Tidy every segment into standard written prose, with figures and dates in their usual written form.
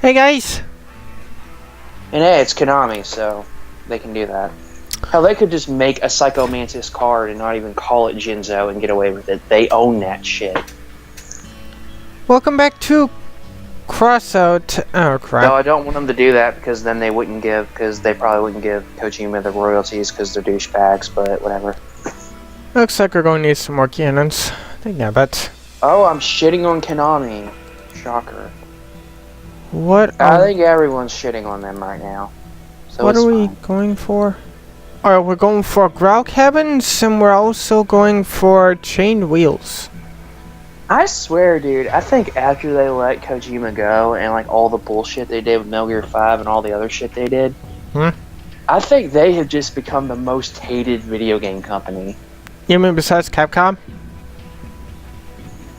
Hey guys! And hey, it's Konami, so they can do that. Hell, they could just make a Psycho Mantis card and not even call it Jinzo and get away with it. They own that shit. Welcome back to Crossout. Oh crap. No, I don't want them to do that because then they wouldn't give, because they probably wouldn't give Kojima the royalties because they're douchebags, but whatever. Looks like we're going to need some more cannons. Yeah, but... Oh, I'm shitting on Konami. Shocker. What I think everyone's shitting on them right now. So what are we fine. going for? Alright, we're going for growl cabins, and we're also going for chained wheels. I swear, dude, I think after they let Kojima go and like all the bullshit they did with Metal Gear 5 and all the other shit they did, I think they have just become the most hated video game company. You mean besides Capcom?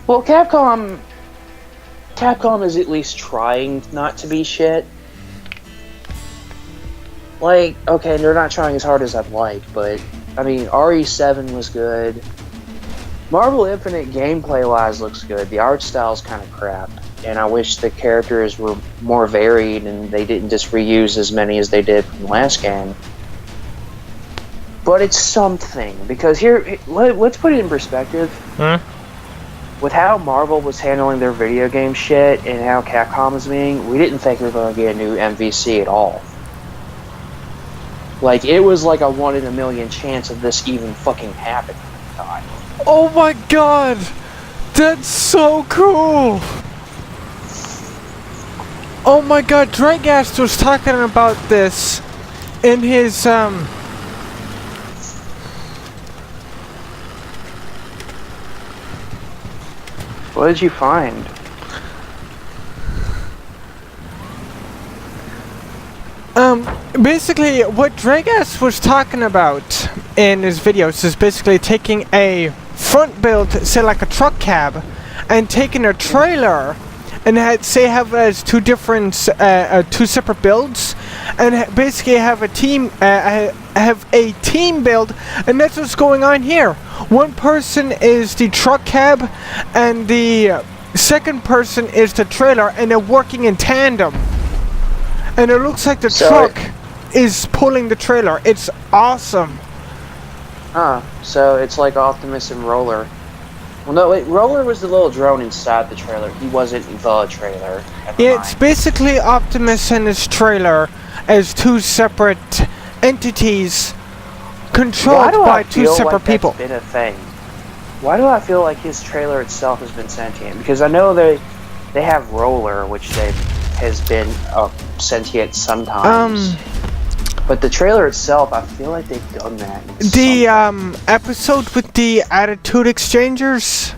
Well, Capcom is at least trying not to be shit. Like, okay, they're not trying as hard as I'd like, but, I mean, RE7 was good. Marvel Infinite gameplay-wise looks good. The art style's kind of crap. And I wish the characters were more varied and they didn't just reuse as many as they did from the last game. But it's something, because here, let's put it in perspective. With how Marvel was handling their video game shit and how Capcom was being, we didn't think we were going to get a new MVC at all. Like, it was like a 1 in a million chance of this even fucking happening at the time. Oh my god! That's so cool! Oh my god, Dragast was talking about this in his, What did you find? Basically, what Dragast was talking about in his videos is basically taking a front build, say like a truck cab, and taking a trailer and have it as two separate builds, and basically have a team build, and that's what's going on here. One person is the truck cab, and the second person is the trailer, and they're working in tandem. And it looks like the truck is pulling the trailer. It's awesome. So it's like Optimus and Roller. Well, no, wait, Roller was the little drone inside the trailer. He wasn't the trailer. It's basically Optimus and his trailer as two separate entities controlled by two separate people. That's been a thing? Why do I feel like his trailer itself has been sentient? Because I know they have Roller, which has been sentient sometimes. But the trailer itself, I feel like they've done that. The episode with the attitude exchangers.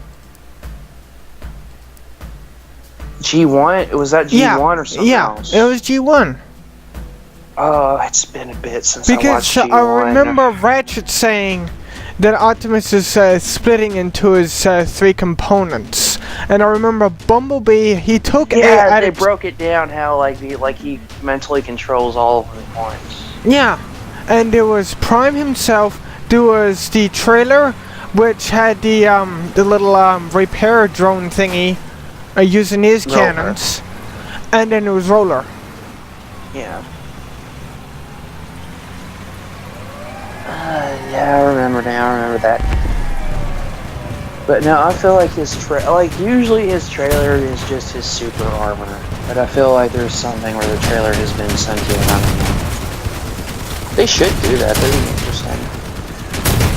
G1? Was that G1 or something else? Yeah, it was G1. Oh, it's been a bit since I watched G1. I remember Ratchet saying that Optimus is splitting into his 3 components, and I remember Bumblebee. He took they broke it down how he mentally controls all of them at once. Yeah, and there was Prime himself. There was the trailer, which had the little repair drone thingy using his cannons, and then there was Roller. Yeah. Yeah, I remember that. But no, I feel like usually his trailer is just his super armor. But I feel like there's something where the trailer has been sentient. I don't know. They should do that. That'd be interesting.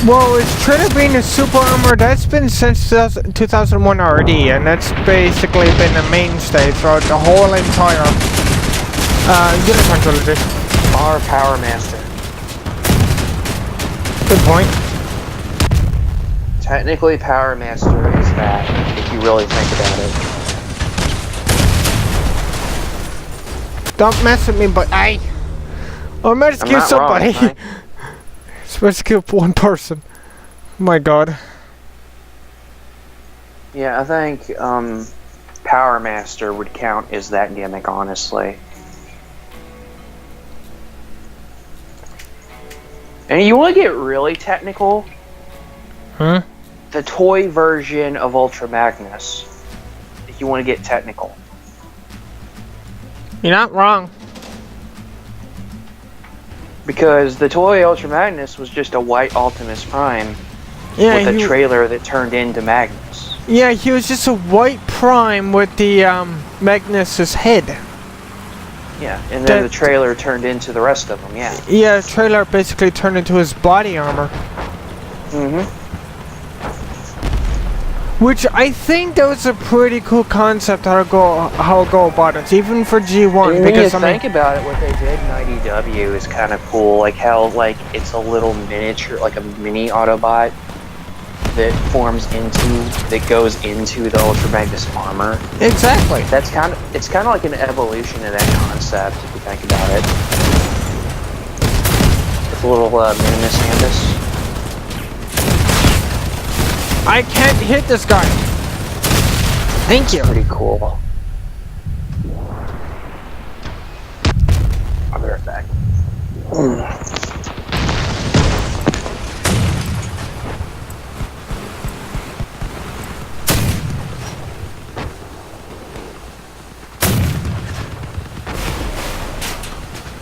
Well, his trailer being a super armor, that's been since 2001 already, and that's basically been a mainstay throughout the whole entire Unicorn trilogy. Or Power Master. Good point. Technically, Power Master is that, if you really think about it. Don't mess with me, but I'm supposed to kill somebody. Supposed to kill one person. Oh my god. Yeah, I think Power Master would count as that gimmick, honestly. And you want to get really technical? The toy version of Ultra Magnus. If you want to get technical. You're not wrong. Because the toy Ultra Magnus was just a white Optimus Prime Yeah, with a trailer that turned into Magnus. Yeah, he was just a white Prime with the Magnus's head. Yeah, and then the trailer turned into the rest of them, yeah. Yeah, the trailer basically turned into his body armor. Mm-hmm. Which I think that was a pretty cool concept how to go about it, even for G1. And because when you think about it, what they did in IDW is kind of cool. Like how it's a little miniature, like a mini Autobot that goes into the Ultra Magnus armor. Exactly. It's kind of like an evolution of that concept if you think about it. With a little Minimus Ambus. I can't hit this guy. Thank you. Pretty cool. I'll be right back.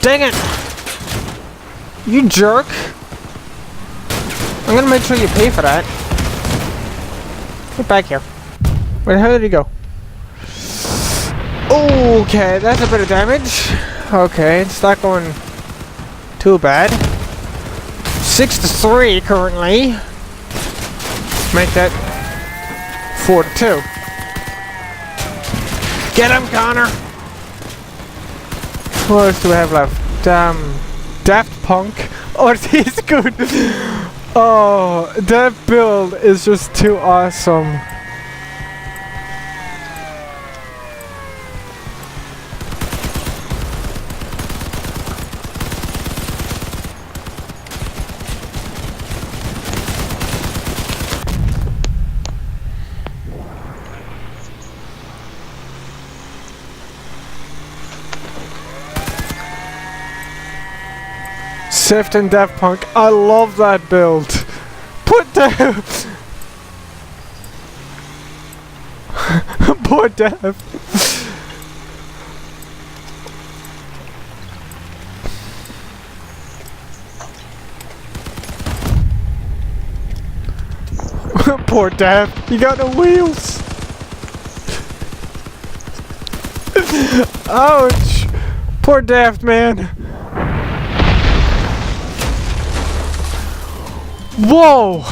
Dang it! You jerk! I'm gonna make sure you pay for that. Get back here. Where the hell did he go? Okay, that's a bit of damage. Okay, it's not going too bad. 6-3 currently. Make that 4-2. Get him, Connor! What else do we have left? Daft Punk. Oh, he's good. Oh, that build is just too awesome. Sift and Daft Punk. I love that build. Put down. Poor Daft. Poor Daft. You got no wheels. Ouch. Poor Daft, man. Whoa!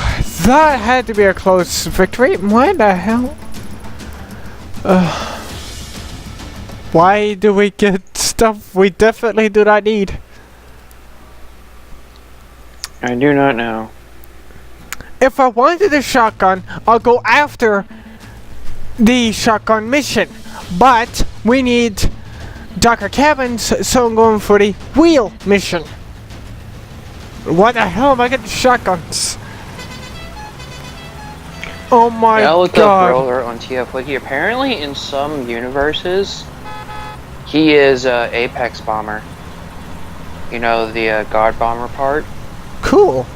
That had to be a close victory. Why the hell? Why do we get stuff we definitely do not need? I do not know. If I wanted a shotgun, I'll go after the shotgun mission. But we need darker cabins, so I'm going for the wheel mission. What the hell am I getting shotguns? Oh my god. I looked up Roller on TF Wiki. Apparently in some universes, he is Apex Bomber. You know, the God Bomber part? Cool.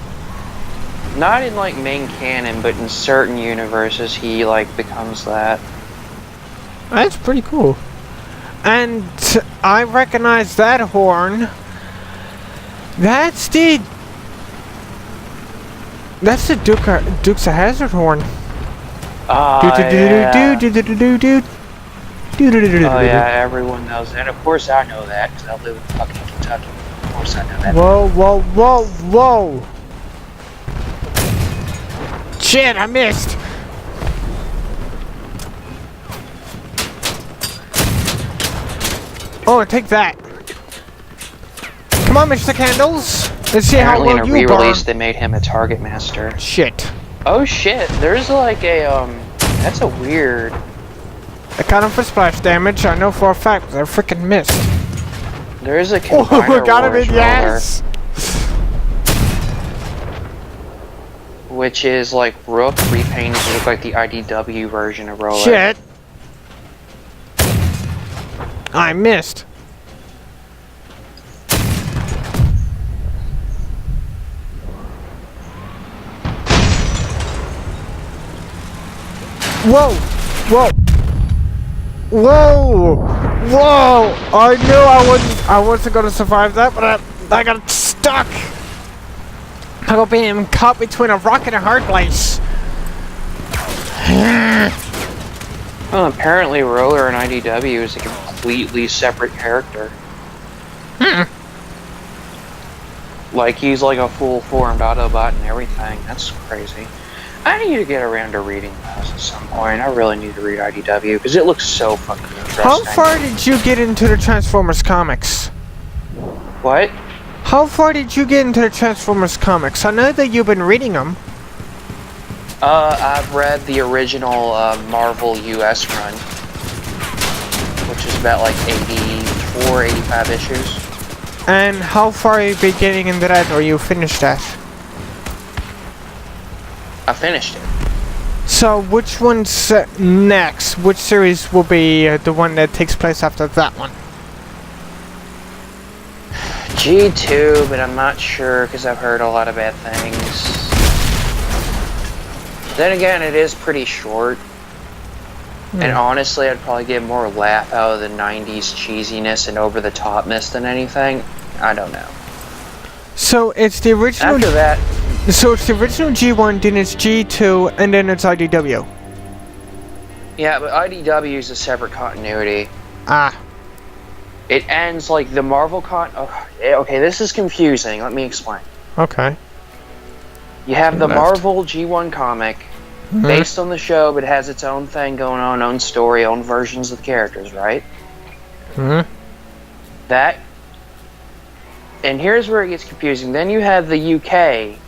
Not in like main canon, but in certain universes he like becomes that. That's pretty cool. And I recognize that horn. That's the Dukes of Hazzard horn. Oh yeah, everyone knows that. Of course I know that, because I live in fucking Kentucky. Of course I know that. Whoa, whoa, whoa, whoa! Shit, I missed! Oh, take that! Come on, Mr. Candles! Let's see how well you burn. Apparently in a re-release they made him a target master. Shit. Oh shit, there's like a, that's a weird... I got him for splash damage, I know for a fact, because I freaking missed. There is a combiner got him in the ass! Which is like Rook repainted to look like the IDW version of Roller. Shit! I missed. Whoa! Whoa! Whoa! Whoa! I knew I wasn't gonna survive that, but I got stuck. I got being caught between a rock and a hard place. Well, apparently Roller in IDW is a completely separate character. Like, he's like a full-formed Autobot and everything. That's crazy. I need to get around to reading this at some point. I really need to read IDW, because it looks so fucking interesting. How far did you get into the Transformers comics? What? How far did you get into the Transformers comics? I know that you've been reading them. I've read the original Marvel US run, which is about like 84, 85 issues. And how far are you been getting into that, or you finished that? I finished it. So, which one's next? Which series will be the one that takes place after that one? G2, but I'm not sure because I've heard a lot of bad things. Then again, it is pretty short. And honestly, I'd probably get more laugh out of the 90s cheesiness and over-the-topness than anything. I don't know. So, it's the original... After that... So it's the original G1, then it's G2, and then it's IDW. Yeah, but IDW is a separate continuity. Ah. It ends like the Marvel okay, this is confusing. Let me explain. Okay. You have the Marvel G1 comic, based on the show, but it has its own thing going on, own story, own versions of the characters, right? That... And here's where it gets confusing. Then you have the UK,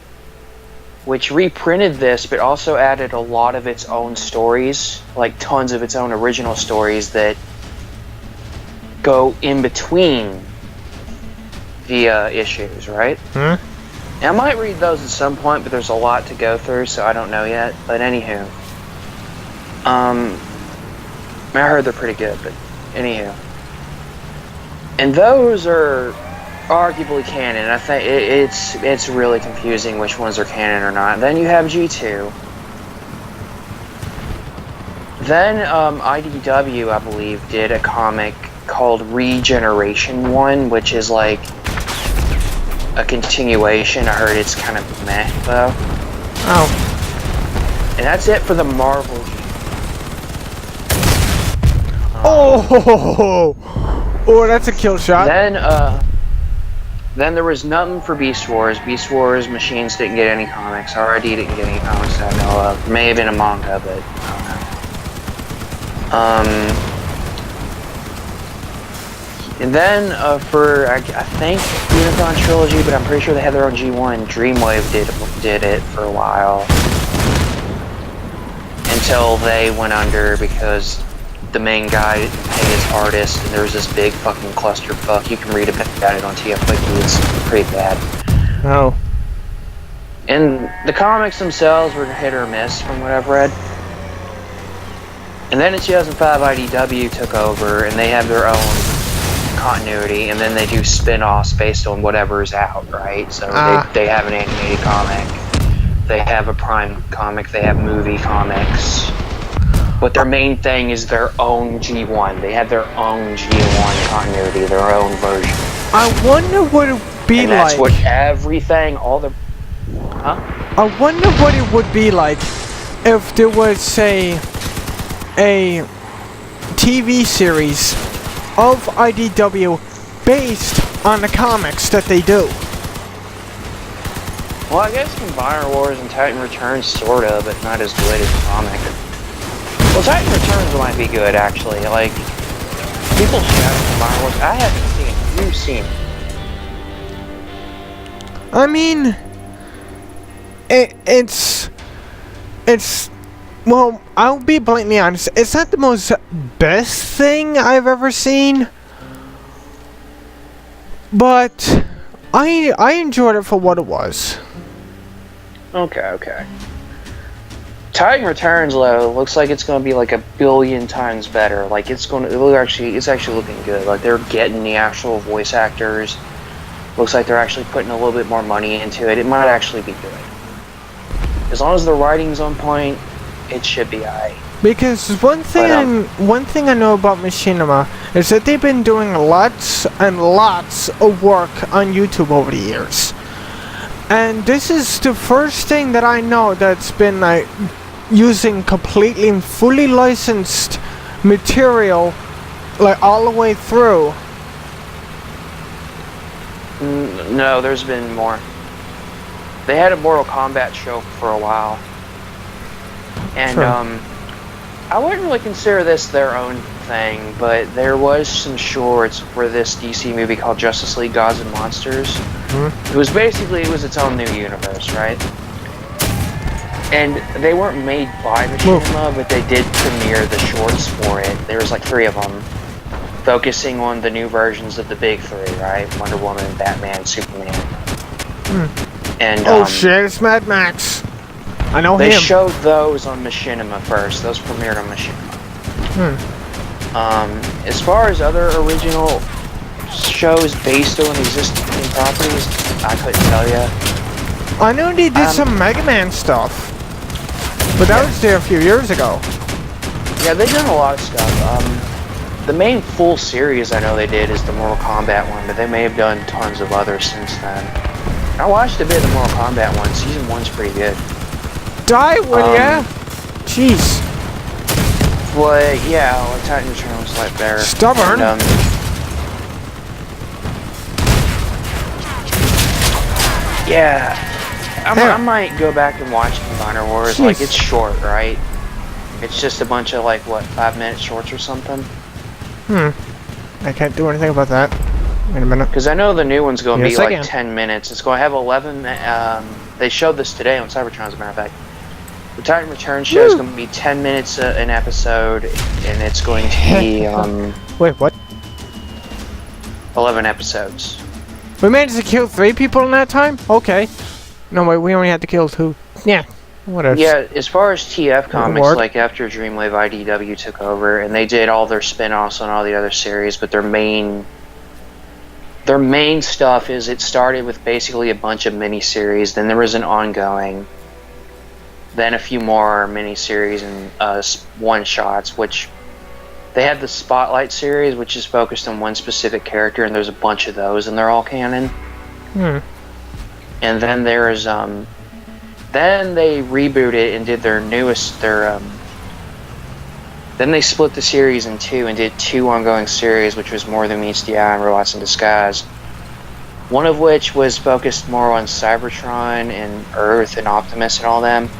which reprinted this, but also added a lot of its own stories, like tons of its own original stories that go in between the issues, right? Now, I might read those at some point, but there's a lot to go through, so I don't know yet. But anywho, I heard they're pretty good, but anywho. And those are arguably canon. I think it's really confusing which ones are canon or not. Then you have G2. Then IDW, I believe, did a comic called Regeneration 1, which is like a continuation. I heard it's kind of meh, though. Oh. And that's it for the Marvel. Oh, that's a kill shot. Then there was nothing for Beast Wars. Beast Wars Machines didn't get any comics. RID didn't get any comics that I know of. May have been a manga, but I don't know. And then for I think Unicron Trilogy, but I'm pretty sure they had their own G1. Dreamwave did it for a while until they went under because the main guy didn't pay his artist, and there was this big fucking clusterfuck. You can read about it on TF Wiki. It's pretty bad. Oh. And the comics themselves were hit or miss from what I've read. And then in 2005, IDW took over, and they have their own continuity, and then they do spin-offs based on whatever's out, right? So they have an animated comic, they have a Prime comic, they have movie comics. But their main thing is their own G1. They have their own G1 continuity, their own version. I wonder what it would be and that's what everything, all the... Huh? I wonder what it would be like if there was, say, a TV series of IDW based on the comics that they do. Well, I guess Combiner Wars and Titan Returns sort of, but not as good as the comic. Well, Titan Returns might be good, actually. Like, people shout at Combiner Wars. I haven't seen it. You've seen it. I mean, it's well, I'll be blatantly honest, it's not the most best thing I've ever seen, but I enjoyed it for what it was. Okay. Titan Returns, though, looks like it's going to be like 1 billion times better. Like, it's actually looking good. Like, they're getting the actual voice actors. Looks like they're actually putting a little bit more money into it. It might actually be good. As long as the writing's on point, it should be alright. Because one thing I know about Machinima is that they've been doing lots and lots of work on YouTube over the years. And this is the first thing that I know that's been like using completely and fully licensed material like all the way through. No, there's been more. They had a Mortal Kombat show for a while. And Sure. I wouldn't really consider this their own thing, but there was some shorts for this DC movie called Justice League Gods and Monsters. Mm-hmm. It was its own new universe, right? And they weren't made by Machinima, but they did premiere the shorts for it. There was like 3 of them, focusing on the new versions of the big 3, right? Wonder Woman, Batman, Superman. And Oh shit, it's Mad Max. I know they him. showed those on Machinima first. Those premiered on Machinima. As far as other original shows based on existing properties, I couldn't tell you. I know they did some Mega Man stuff. But that was there a few years ago. Yeah, they've done a lot of stuff. The main full series I know they did is the Mortal Kombat one, but they may have done tons of others since then. I watched a bit of the Mortal Kombat one. Season 1's pretty good. Die, will ya? Jeez. But yeah, like Titan Return was like better. Stubborn. And, yeah, I might go back and watch Combiner Wars. Jeez. Like, it's short, right? It's just a bunch of like what 5-minute shorts or something. I can't do anything about that. Wait a minute. Because I know the new one's going to Yes, be I like can. 10 minutes. It's going to have 11. They showed this today on Cybertron, as a matter of fact. The Titan Return show is going to be 10 minutes an episode, and it's going to be Wait, what? 11 episodes. We managed to kill 3 people in that time? Okay. No, wait, we only had to kill 2. Yeah, whatever. Yeah, as far as TF Comics, Work. like after Dreamwave IDW took over, and they did all their spin-offs on all the other series, but their main stuff is it started with basically a bunch of miniseries, then there was an ongoing, then a few more miniseries and one-shots, which they had the Spotlight series, which is focused on one specific character, and there's a bunch of those, and they're all canon. And then there's then they rebooted and did their newest then they split the series in 2 and did 2 ongoing series, which was More Than Meets the Eye and Robots in Disguise. One of which was focused more on Cybertron and Earth and Optimus and all them.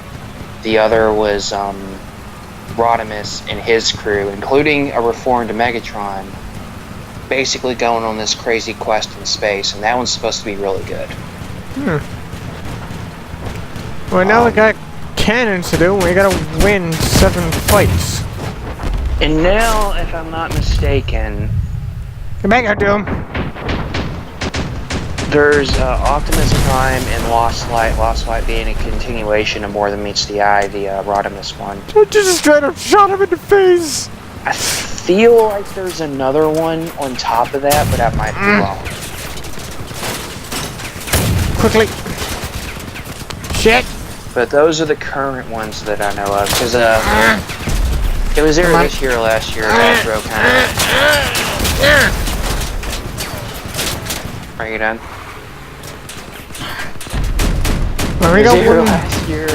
The other was Rodimus and his crew, including a reformed Megatron, basically going on this crazy quest in space, and that one's supposed to be really good. Well, now we got cannons to do, and we gotta win 7 fights. And now, if I'm not mistaken, Come back here, Doom. there's Optimus Prime and Lost Light. Lost Light being a continuation of More Than Meets the Eye, the Rodimus one. I just straight up shot him in the face. I feel like there's another one on top of that, but I might be wrong. Quickly. Shit. But those are the current ones that I know of, because it was either this year or last year. Hasbro kind of. Are you done? There we It was either go. last year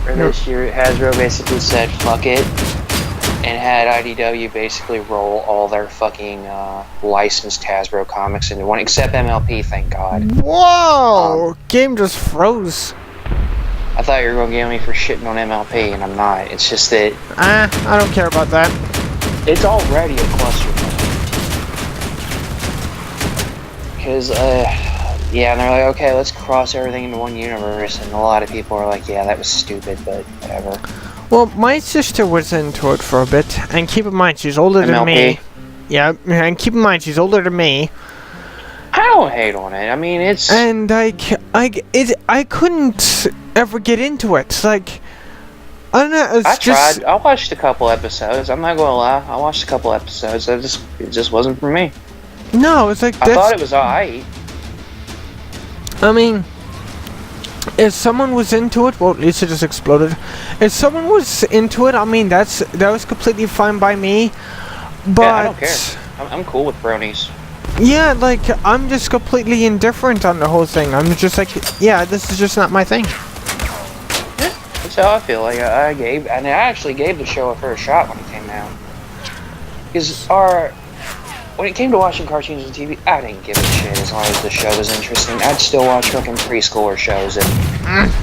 or this year. Hasbro basically said fuck it, and had IDW basically roll all their fucking licensed Hasbro comics into one, except MLP, thank God. Whoa! Game just froze. I thought you were going to get me for shitting on MLP, and I'm not. It's just that I don't care about that. it's already a cluster. Because, yeah, and they're like, okay, let's cross everything into one universe, and a lot of people are like, yeah, that was stupid, but whatever. Well, my sister was into it for a bit, and keep in mind, she's older than me. MLP? Yeah, and keep in mind, she's older than me. I don't hate on it. I mean, it's... And I couldn't ever get into it. Like, I don't know. It's I just, tried. I watched a couple episodes. I'm not gonna lie. I watched a couple episodes. It just wasn't for me. No, it's like I thought it was alright. I mean, If someone was into it, well, at least it just exploded. If someone was into it, I mean, that was completely fine by me. But Yeah, I don't care. I'm cool with bronies. yeah, like, I'm just completely indifferent on the whole thing. I'm just like, yeah, this is just not my thing. Yeah, that's how I feel. Like I actually gave the show a fair shot when it came out. Because when it came to watching cartoons on TV, I didn't give a shit as long as the show was interesting. I'd still watch fucking preschooler shows and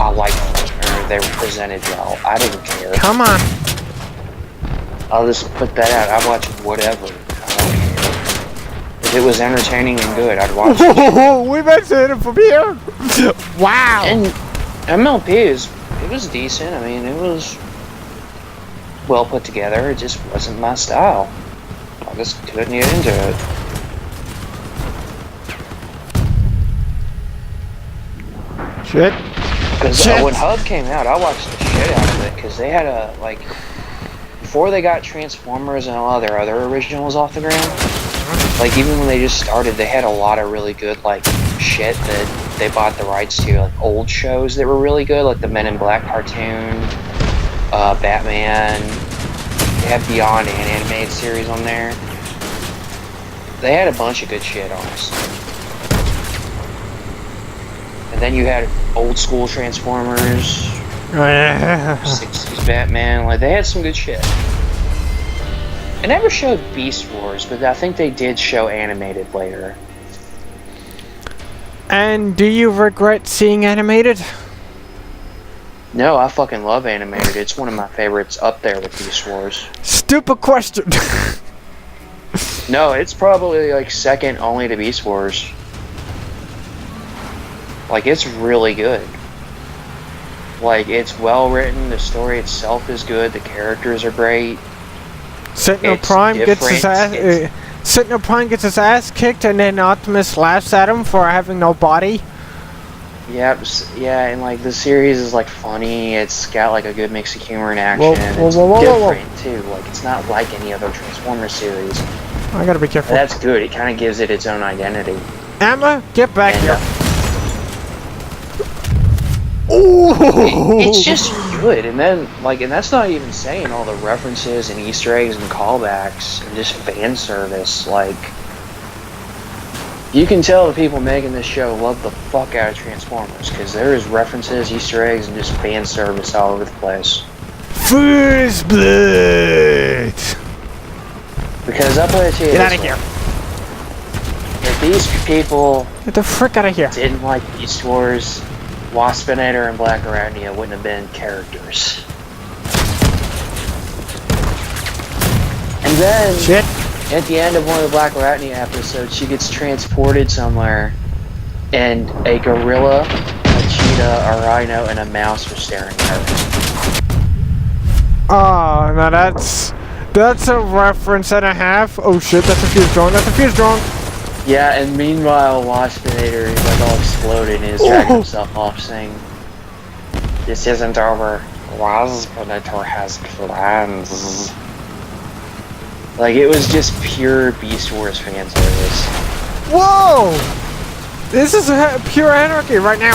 I liked them or they were presented well. I didn't care. Come on. I'll just put that out. I watch whatever. I don't care. If it was entertaining and good, I'd watch it. We mentioned it from here. Wow. And MLP it was decent. I mean, it was well put together. It just wasn't my style. I just couldn't get into it. Shit. Because when Hub came out, I watched the shit out of it. Because they had before they got Transformers and all their other originals off the ground, like even when they just started, they had a lot of really good like shit that they bought the rights to, like old shows that were really good, like the Men in Black cartoon, Batman. They had Beyond an animated series on there. They had a bunch of good shit, honestly. And then you had old school Transformers, 60s Batman. Like they had some good shit. It never showed Beast Wars, but I think they did show animated later. And do you regret seeing animated? No, I fucking love animated. It's one of my favorites up there with Beast Wars. Stupid question. No, it's probably like second only to Beast Wars. Like, it's really good. Like, it's well written, the story itself is good, the characters are great. Sentinel Prime gets his ass. Sentinel Prime gets his ass kicked, and then Optimus laughs at him for having no body. Yep, yeah, and like the series is like funny. It's got like a good mix of humor and action. Whoa, it's whoa, different too. Like it's not like any other Transformers series. I gotta be careful. That's good. It kind of gives it its own identity. Emma, get back And, here. It's just good, and then and that's not even saying all the references and Easter eggs and callbacks and just fan service. Like, you can tell the people making this show love the fuck out of Transformers because there is references, Easter eggs, and just fan service all over the place. First blood. Because I'll put it to you Get out this of way. here. If these people Get the frick out of here. didn't like Beast Wars, Waspinator and Black Arachnia wouldn't have been characters. And then, Shit. at the end of one of the Black Arachnia episodes, she gets transported somewhere, and a gorilla, a cheetah, a rhino, and a mouse are staring at her. Oh, now that's a reference and a half. Oh shit, that's a fuse drone. That's a fuse drone. Yeah, and meanwhile, Waspinator is like all exploded and is dragging himself off, saying, "This isn't over. Waspinator has plans." Like, it was just pure Beast Wars fan service. Whoa! This is pure anarchy right now.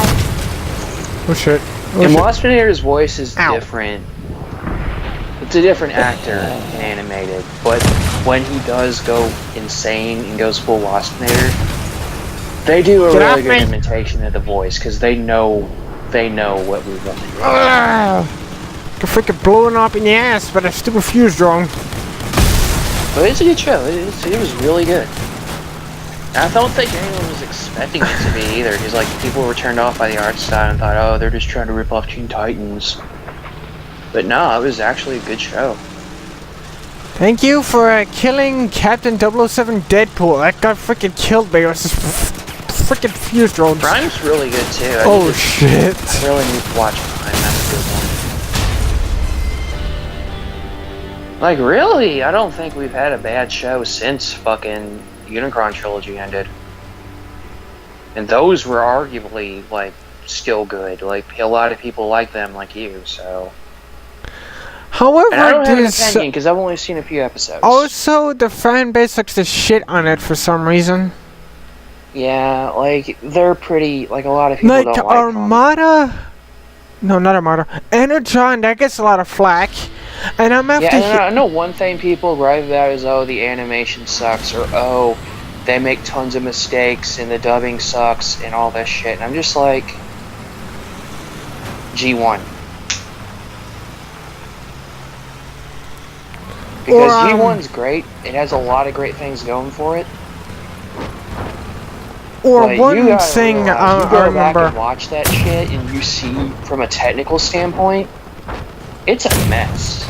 Oh shit. Oh, And shit. Waspinator's voice is Ow. different. It's a different actor in animated, but when he does go insane and goes full Waspinator, they do a Get really off good me. imitation of the voice because they know what we want to hear. You're freaking blowing up in the ass by that stupid fuse drone. But it's a good show. It was really good. I don't think anyone was expecting it to be either, because like people were turned off by the art style and thought, oh, they're just trying to rip off Teen Titans. But no, it was actually a good show. Thank you for killing Captain 007 Deadpool. That guy freaking killed me. It was just freaking fuse drones. Prime's really good too. Oh shit. I really need to watch Prime. That's a good one. Like, really? I don't think we've had a bad show since fucking Unicron Trilogy ended. And those were arguably, like, still good. Like, a lot of people like them like you, so... However, And I don't have an opinion, because I've only seen a few episodes. also the fan base likes to shit on it for some reason. Yeah, like they're pretty. Like a lot of people Like don't like them. Armada. No, not Armada. Energon, that gets a lot of flack. And I'm Yeah, after. and I know one thing people gripe about is, oh, the animation sucks, or oh, they make tons of mistakes and the dubbing sucks and all that shit. And I'm just like, G1. Because G1's great. It has a lot of great things going for it. Or but one you gotta thing realize, you I go remember. back and watch that shit, and you see from a technical standpoint, it's a mess.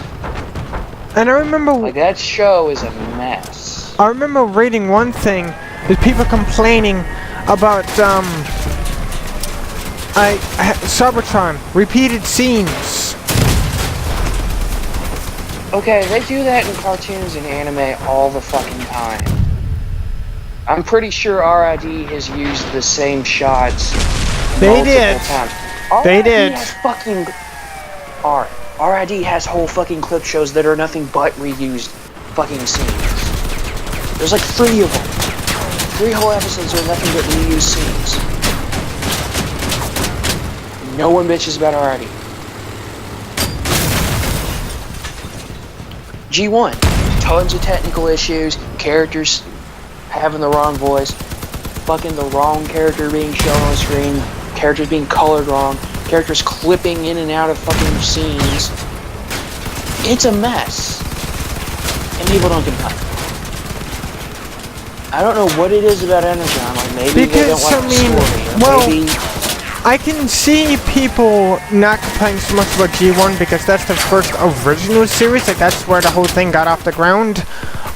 And I remember. Like that show is a mess. I remember reading one thing with people complaining about Cybertron repeated scenes. Okay, they do that in cartoons and anime all the fucking time. I'm pretty sure RID has used the same shots multiple times. They did. Has fucking RID has whole fucking clip shows that are nothing but reused fucking scenes. There's like 3 of them. 3 whole episodes are nothing but reused scenes. No one bitches about RID. G1, tons of technical issues, characters having the wrong voice, fucking the wrong character being shown on screen, characters being colored wrong, characters clipping in and out of fucking scenes. It's a mess. And people don't complain. I don't know what it is about Energon, like maybe they don't like the story, or maybe... I can see people not complaining so much about G1 because that's the first original series, like that's where the whole thing got off the ground.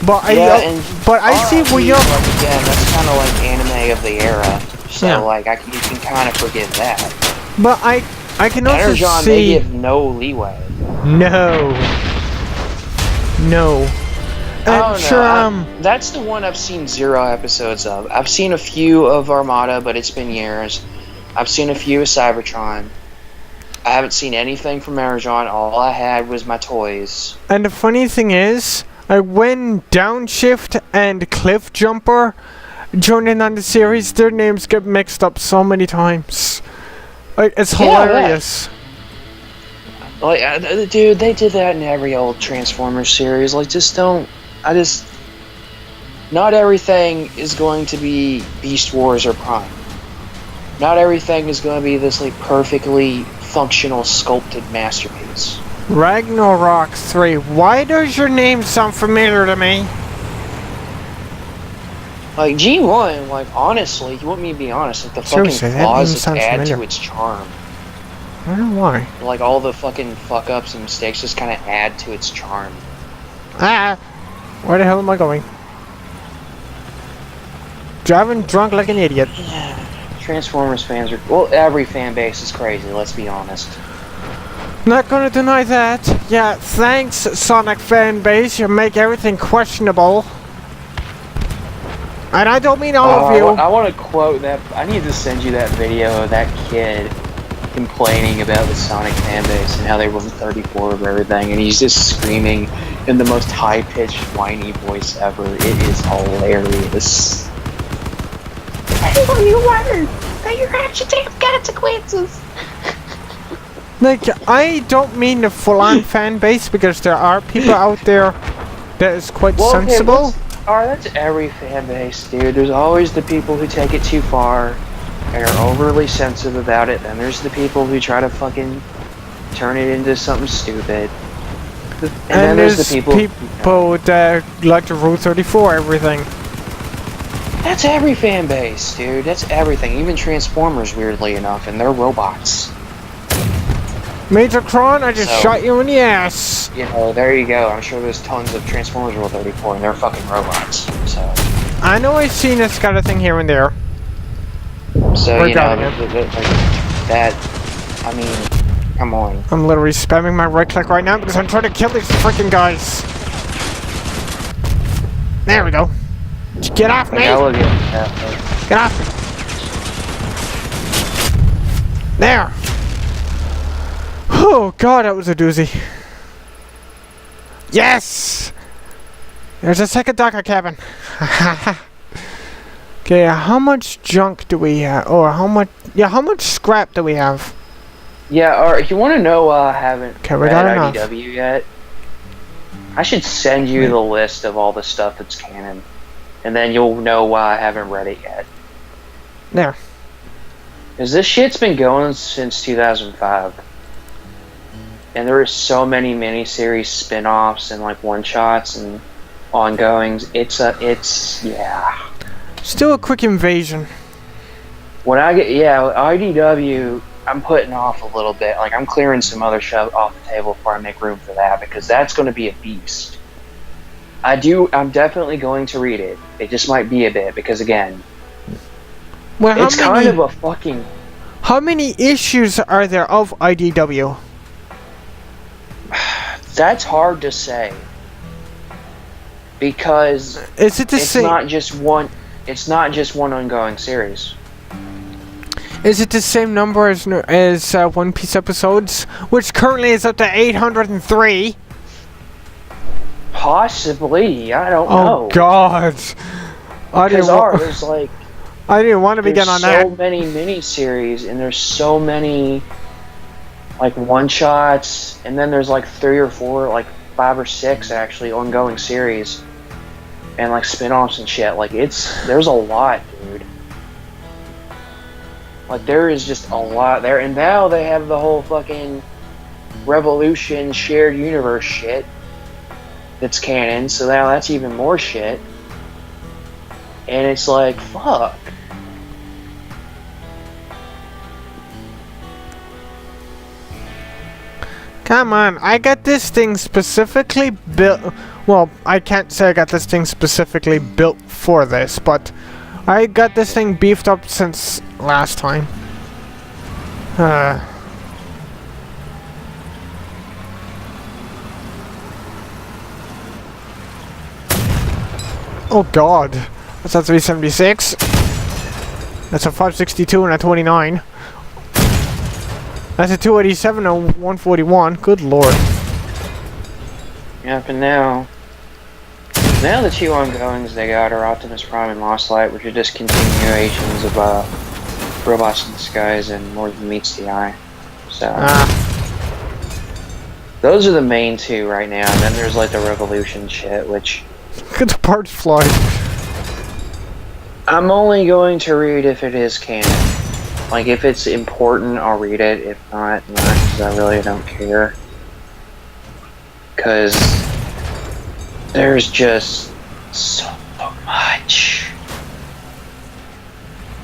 But I see where you're. Like, again, that's kind of like anime of the era, so like you can kind of forgive that. But I can also Energon, see. They give no leeway. No. And sure, that's the one I've seen 0 episodes of. I've seen a few of Armada, but it's been years. I've seen a few of Cybertron. I haven't seen anything from Energon. All I had was my toys. And the funny thing is, when Downshift and Cliff Jumper join in on the series, their names get mixed up so many times. Like, it's hilarious. Like, dude, they did that in every old Transformers series. Like, not everything is going to be Beast Wars or Prime. Not everything is going to be this, like, perfectly functional, sculpted masterpiece. Ragnarok 3. Why does your name sound familiar to me? Like, G1, like, honestly, you want me to be honest, like, the fucking flaws just add to its charm. I don't know why. Like, all the fucking fuck-ups and mistakes just kind of add to its charm. Where the hell am I going? Driving drunk like an idiot. Transformers fans are... Well, every fan base is crazy, let's be honest. Not gonna deny that. Yeah, thanks, Sonic fan base. You make everything questionable. And I don't mean all of you. I want to quote that. I need to send you that video of that kid complaining about the Sonic fan base and how they run 34 of everything, and he's just screaming in the most high-pitched, whiny voice ever. It is hilarious. Everyone, you learn that your actions have consequences. Like, I don't mean the full-on fan base, because there are people out there that is quite sensible. That's every fan base, dude. There's always the people who take it too far and are overly sensitive about it. Then there's the people who try to fucking turn it into something stupid. And then there's the people that like to Rule 34 everything. That's every fan base, dude. That's everything. Even Transformers, weirdly enough, and they're robots. Major Kron, I just shot you in the ass. You know, there you go. I'm sure there's tons of Transformers Rule 34, and they're fucking robots. So I know I've seen this kind of thing here and there. So, you know, that, I mean, come on. I'm literally spamming my right click right now because I'm trying to kill these freaking guys. There we go. Get off me! Get off me! There! Oh god, that was a doozy. Yes! There's a second Docker cabin. Okay, how much junk do we have? Or how much... Yeah, how much scrap do we have? Yeah, or if you want to know why I haven't Okay, we read got enough. IDW yet, I should send you the list of all the stuff that's canon. And then you'll know why I haven't read it yet. There. Because this shit's been going since 2005. And there are so many miniseries, spin-offs, and like one-shots and ongoings. Yeah. Still a quick invasion. When I get, IDW, I'm putting off a little bit. Like, I'm clearing some other stuff off the table before I make room for that, because that's going to be a beast. I'm definitely going to read it. It just might be a bit, because again, Well, it's kind of a fucking... How many issues are there of IDW? That's hard to say. Because Is it the it's same? not just one ongoing series. Is it the same number as One Piece episodes, which currently is up to 803? Possibly, I don't know. Oh God! Because there's like I didn't want to begin on that. There's so many miniseries, and there's so many like one shots, and then there's like 3 or 4, like 5 or 6 actually ongoing series, and like spin-offs and shit. Like there's a lot, dude. Like there is just a lot there, and now they have the whole fucking Revolution shared universe shit that's canon. So now that's even more shit, and it's like fuck. Come on, I got this thing specifically built. Well, I can't say I got this thing specifically built for this, but I got this thing beefed up since last time. Oh God, that's a 376. That's a 562 and a 29. That's a 287 and 141. Good lord. Yeah, but now the 2 ongoings they got are Optimus Prime and Lost Light, which are just continuations of Robots in Disguise and More Than Meets the Eye. So those are the main 2 right now, and then there's like the Revolution shit, which good parts fly. I'm only going to read if it is canon. Like, if it's important, I'll read it. If not, because I really don't care. Because there's just so much.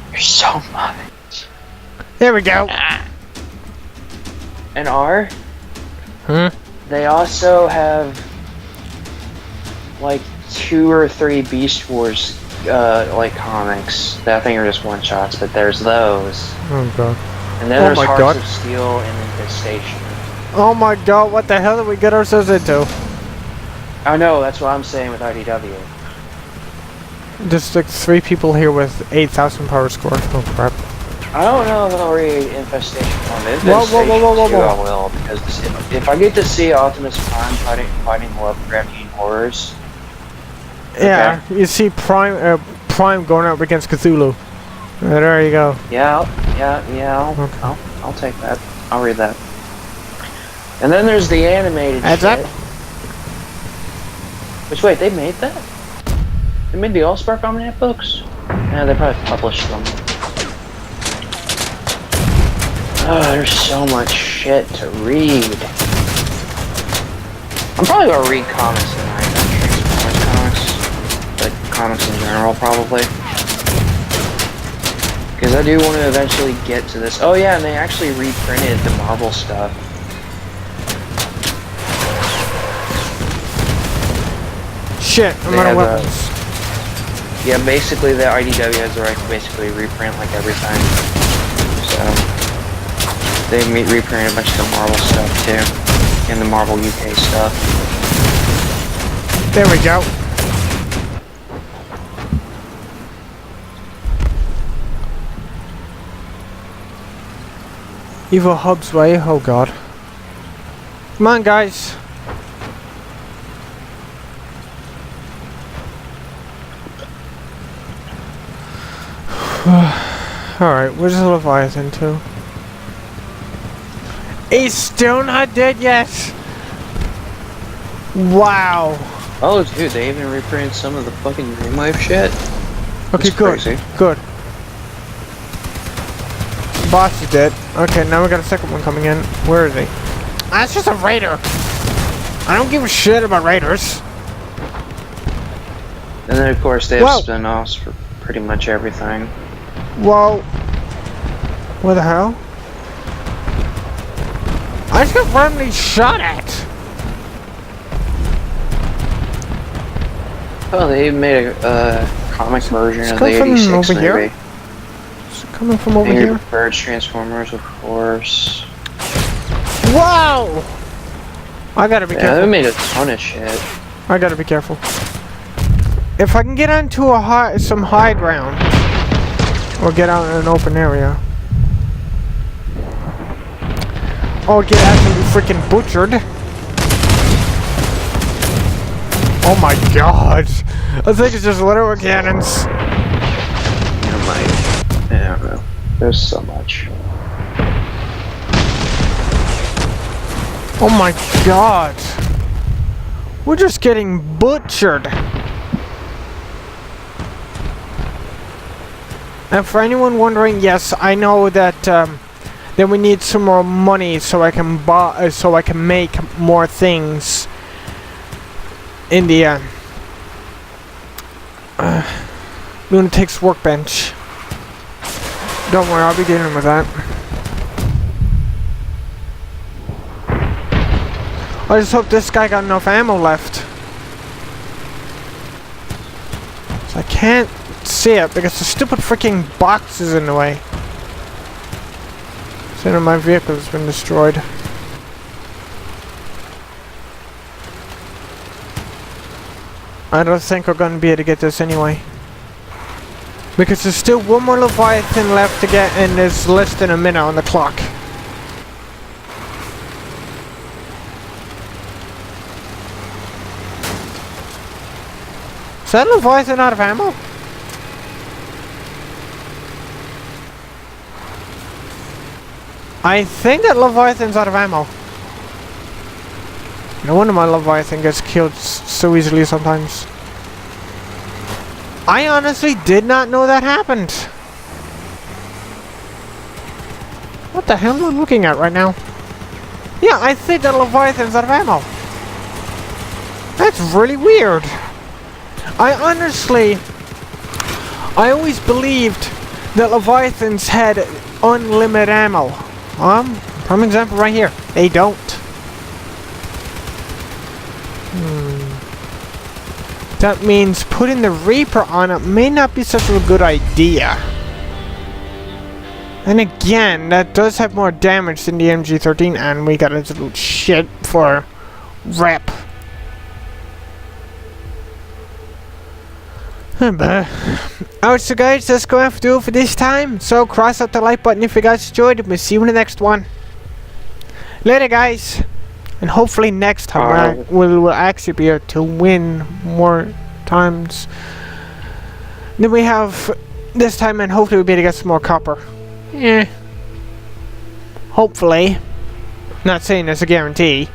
There's so much. There we go. And R? They also have like 2 or 3 Beast Wars like comics that I think are just one-shots, but there's those. Oh God. And then there's Hearts of Steel and Infestation. Oh my God, what the hell did we get ourselves into? I know, that's what I'm saying with IDW. Just like 3 people here with 8,000 power score. Oh crap. I don't know if I'll read Infestation 1. Whoa. I will, because if I get to see Optimus Prime fighting Lovecraftian horrors... Yeah, okay. You see Prime going up against Cthulhu. There you go. Yeah, I'll take that. I'll read that. And then there's the animated shit. That? Which, wait, they made that? They made the Allspark Omniac books? Yeah, they probably published them. Oh, there's so much shit to read. I'm probably gonna read comics tonight. Comics in general, probably. Because I do want to eventually get to this. Oh yeah, and they actually reprinted the Marvel stuff. Shit, I'm out of weapons. Yeah, basically the IDW has the right to basically reprint like everything. So they reprinted a bunch of the Marvel stuff too. And the Marvel UK stuff. There we go. Evil Hub's way, oh God. Come on, guys. Alright, where's the Leviathan to? He's still not dead yet! Wow! Oh, dude, they even reprinted some of the fucking Dreamwave shit. Okay, That's good. crazy. Good. Boss is dead. Okay, now we got a second one coming in. Where is he? Ah, it's just a raider. I don't give a shit about raiders. And then, of course, they have Whoa. spin-offs for pretty much everything. Whoa. What the hell? I just got randomly shot at. Oh, they made a comic version It's of the coming from 86 over here? movie. Is it coming from over Angry here? Birds Transformers, of course. Whoa! I gotta be Yeah, careful. they made a ton of shit. I gotta be careful. If I can get onto a some high ground, or get out in an open area, or get absolutely freaking butchered. Oh my god! I think it's just literal cannons. I'm like, I don't know. There's so much. Oh my god! We're just getting butchered. And for anyone wondering, yes, I know that that we need some more money so I can buy, so I can make more things in the Lunatic's workbench. Don't worry, I'll be dealing with that. I just hope this guy got enough ammo left. So I can't see it because the stupid freaking box is in the way. So my vehicle has been destroyed. I don't think we're gonna be able to get this anyway. Because there's still one more Leviathan left to get and there's less than a minute on the clock. Is that Leviathan out of ammo? I think that Leviathan's out of ammo. No wonder my Leviathan gets killed so easily sometimes. I honestly did not know that happened. What the hell am I looking at right now? Yeah, I think that Leviathan's out of ammo. That's really weird. I always believed that Leviathans had unlimited ammo. Prime example right here. They don't. That means putting the Reaper on it may not be such a good idea. And again, that does have more damage than the MG13, and we got a little shit for rep. Alright, so guys, that's going to do it for this time. So cross out the like button if you guys enjoyed it. We'll see you in the next one. Later, guys. And hopefully next time we'll actually be able to win more times than we have this time, and hopefully we'll be able to get some more copper. Yeah. Hopefully. Not saying it's a guarantee.